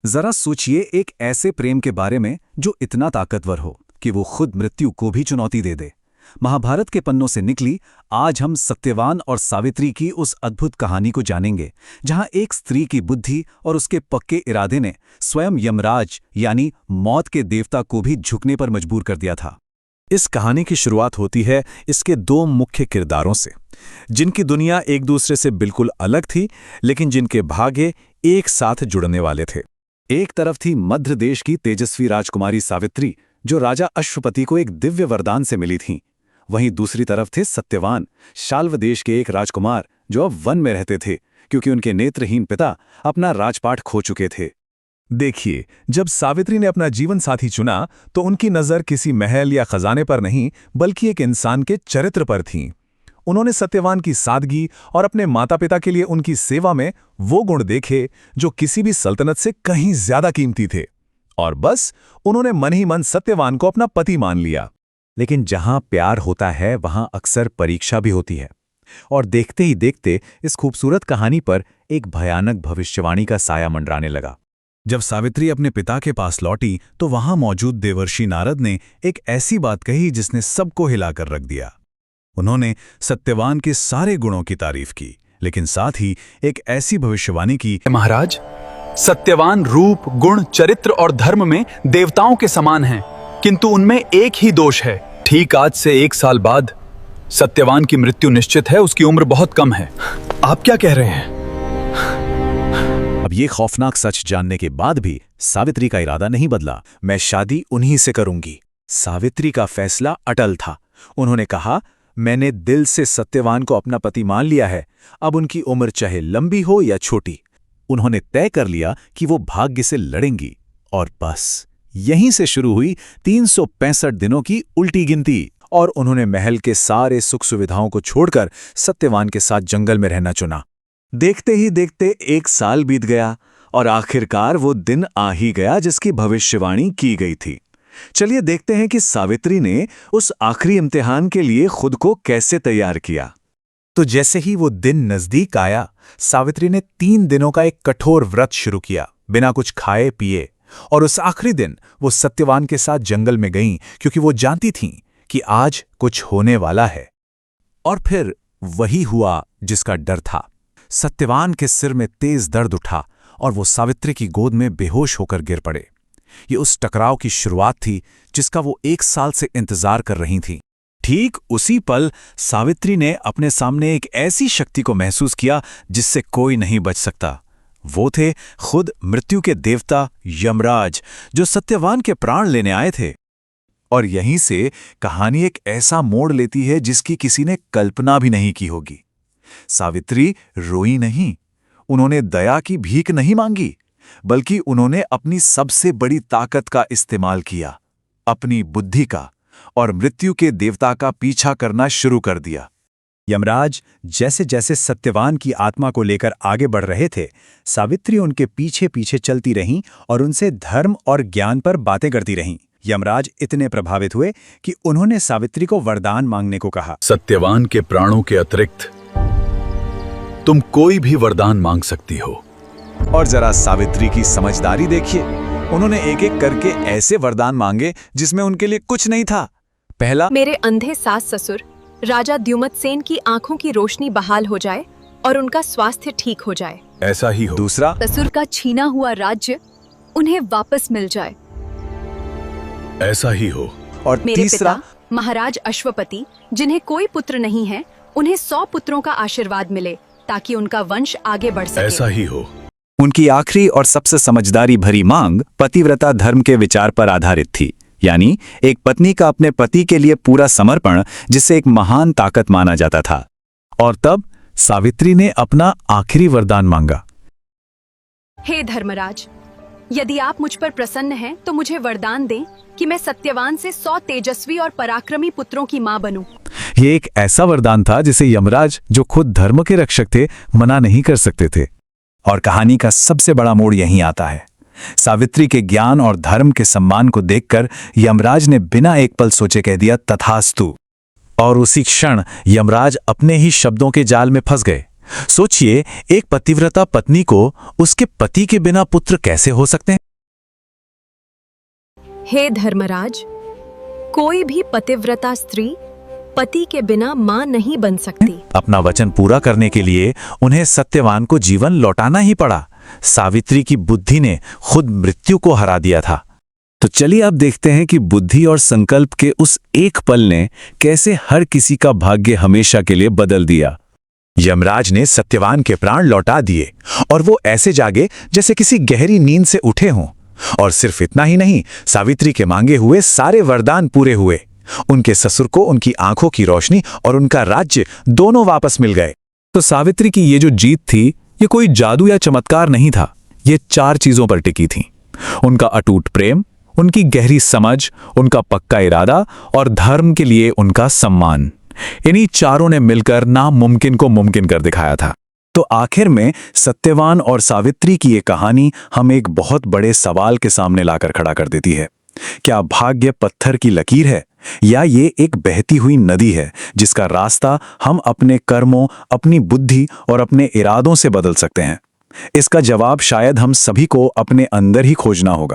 जरा सोचिए एक ऐसे प्रेम के बारे में जो इतना ताकतवर हो कि वो खुद मृत्यु को भी चुनौती दे दे। महाभारत के पन्नों से निकली आज हम सत्यवान और सावित्री की उस अद्भुत कहानी को जानेंगे, जहां एक स्त्री की बुद्धि और उसके पक्के इरादे ने स्वयं यमराज यानी मौत के देवता को भी झुकने पर मजबूर कर दिया था। इस कहानी की शुरुआत होती है इसके दो मुख्य किरदारों से, जिनकी दुनिया एक दूसरे से बिल्कुल अलग थी, लेकिन जिनके भाग्य एक साथ जुड़ने वाले थे। एक तरफ थी मध्य देश की तेजस्वी राजकुमारी सावित्री, जो राजा अश्वपति को एक दिव्य वरदान से मिली थीं। वहीं दूसरी तरफ थे सत्यवान, शाल्व देश के एक राजकुमार, जो अब वन में रहते थे क्योंकि उनके नेत्रहीन पिता अपना राजपाट खो चुके थे। देखिए, जब सावित्री ने अपना जीवन साथी चुना तो उनकी नज़र किसी महल या खजाने पर नहीं, बल्कि एक इंसान के चरित्र पर थी। उन्होंने सत्यवान की सादगी और अपने माता पिता के लिए उनकी सेवा में वो गुण देखे जो किसी भी सल्तनत से कहीं ज्यादा कीमती थे, और बस उन्होंने मन ही मन सत्यवान को अपना पति मान लिया। लेकिन जहां प्यार होता है वहां अक्सर परीक्षा भी होती है, और देखते ही देखते इस खूबसूरत कहानी पर एक भयानक भविष्यवाणी का साया मंडराने लगा। जब सावित्री अपने पिता के पास लौटी तो वहां मौजूद देवर्षि नारद ने एक ऐसी बात कही जिसने सबको हिलाकर रख दिया। उन्होंने सत्यवान के सारे गुणों की तारीफ की, लेकिन साथ ही एक ऐसी भविष्यवाणी की, महाराज, सत्यवान रूप, गुण, चरित्र और धर्म में देवताओं के समान हैं, किंतु उनमें एक ही दोष है। ठीक आज से 1 साल बाद सत्यवान की मृत्यु निश्चित है। उसकी उम्र बहुत कम है। आप क्या कह रहे हैं? अब ये खौफनाक सच जानने के बाद भी सावित्री का इरादा नहीं बदला। मैं शादी उन्हीं से करूंगी। सावित्री का फैसला अटल था। उन्होंने कहा, मैंने दिल से सत्यवान को अपना पति मान लिया है, अब उनकी उम्र चाहे लंबी हो या छोटी। उन्होंने तय कर लिया कि वो भाग्य से लड़ेंगी, और बस यहीं से शुरू हुई 365 दिनों की उल्टी गिनती। और उन्होंने महल के सारे सुख सुविधाओं को छोड़कर सत्यवान के साथ जंगल में रहना चुना। देखते ही देखते 1 साल बीत गया, और आखिरकार वो दिन आ ही गया जिसकी भविष्यवाणी की गई थी। चलिए देखते हैं कि सावित्री ने उस आखिरी इम्तिहान के लिए खुद को कैसे तैयार किया। तो जैसे ही वो दिन नजदीक आया, सावित्री ने 3 दिनों का एक कठोर व्रत शुरू किया, बिना कुछ खाए पिए। और उस आखिरी दिन वो सत्यवान के साथ जंगल में गईं, क्योंकि वो जानती थीं कि आज कुछ होने वाला है। और फिर वही हुआ जिसका डर था। सत्यवान के सिर में तेज दर्द उठा और वो सावित्री की गोद में बेहोश होकर गिर पड़े। ये उस टकराव की शुरुआत थी जिसका वो 1 साल से इंतजार कर रही थीं। ठीक उसी पल सावित्री ने अपने सामने एक ऐसी शक्ति को महसूस किया जिससे कोई नहीं बच सकता। वो थे खुद मृत्यु के देवता यमराज, जो सत्यवान के प्राण लेने आए थे। और यहीं से कहानी एक ऐसा मोड़ लेती है जिसकी किसी ने कल्पना भी नहीं की होगी। सावित्री रोई नहीं, उन्होंने दया की भीख नहीं मांगी, बल्कि उन्होंने अपनी सबसे बड़ी ताकत का इस्तेमाल किया, अपनी बुद्धि का, और मृत्यु के देवता का पीछा करना शुरू कर दिया। यमराज जैसे जैसे सत्यवान की आत्मा को लेकर आगे बढ़ रहे थे, सावित्री उनके पीछे पीछे चलती रहीं और उनसे धर्म और ज्ञान पर बातें करती रहीं। यमराज इतने प्रभावित हुए कि उन्होंने सावित्री को वरदान मांगने को कहा। सत्यवान के प्राणों के अतिरिक्त तुम कोई भी वरदान मांग सकती हो। और जरा सावित्री की समझदारी देखिए, उन्होंने एक एक करके ऐसे वरदान मांगे जिसमें उनके लिए कुछ नहीं था। पहला, मेरे अंधे सास ससुर राजा द्युमत्सेन की आंखों की रोशनी बहाल हो जाए और उनका स्वास्थ्य ठीक हो जाए। ऐसा ही हो। दूसरा, ससुर का छीना हुआ राज्य उन्हें वापस मिल जाए। ऐसा ही हो। और मेरे तीसरा, पिता महाराज अश्वपति, जिन्हें कोई पुत्र नहीं है, उन्हें 100 पुत्रों का आशीर्वाद मिले ताकि उनका वंश आगे बढ़ सके। ऐसा ही हो। उनकी आखिरी और सबसे समझदारी भरी मांग पतिव्रता धर्म के विचार पर आधारित थी, यानी एक पत्नी का अपने पति के लिए पूरा समर्पण, जिसे एक महान ताकत माना जाता था। और तब सावित्री ने अपना आखिरी वरदान मांगा। हे धर्मराज, यदि आप मुझ पर प्रसन्न हैं तो मुझे वरदान दें कि मैं सत्यवान से 100 तेजस्वी और पराक्रमी पुत्रों की मां बनूं। ये एक ऐसा वरदान था जिसे यमराज, जो खुद धर्म के रक्षक थे, मना नहीं कर सकते थे। और कहानी का सबसे बड़ा मोड़ यहीं आता है। सावित्री के ज्ञान और धर्म के सम्मान को देखकर यमराज ने बिना एक पल सोचे कह दिया, तथास्तु। और उसी क्षण यमराज अपने ही शब्दों के जाल में फंस गए। सोचिए, एक पतिव्रता पत्नी को उसके पति के बिना पुत्र कैसे हो सकते हैं? हे धर्मराज, कोई भी पतिव्रता स्त्री पति के बिना मां नहीं बन सकती। अपना वचन पूरा करने के लिए उन्हें सत्यवान को जीवन लौटाना ही पड़ा। सावित्री की बुद्धि ने खुद मृत्यु को हरा दिया था। तो चलिए अब देखते हैं कि बुद्धि और संकल्प के उस एक पल ने कैसे हर किसी का भाग्य हमेशा के लिए बदल दिया। यमराज ने सत्यवान के प्राण लौटा दिए और वो ऐसे जागे जैसे किसी गहरी नींद से उठे हों। और सिर्फ इतना ही नहीं, सावित्री के मांगे हुए सारे वरदान पूरे हुए। उनके ससुर को उनकी आंखों की रोशनी और उनका राज्य दोनों वापस मिल गए। तो सावित्री की ये जो जीत थी, ये कोई जादू या चमत्कार नहीं था। ये 4 चीजों पर टिकी थी: उनका अटूट प्रेम, उनकी गहरी समझ, उनका पक्का इरादा और धर्म के लिए उनका सम्मान। इन्हीं चारों ने मिलकर नामुमकिन को मुमकिन कर दिखाया था। तो आखिर में सत्यवान और सावित्री की ये कहानी हम एक बहुत बड़े सवाल के सामने लाकर खड़ा कर देती है। क्या भाग्य पत्थर की लकीर है, या ये एक बहती हुई नदी है जिसका रास्ता हम अपने कर्मों, अपनी बुद्धि और अपने इरादों से बदल सकते हैं? इसका जवाब शायद हम सभी को अपने अंदर ही खोजना होगा।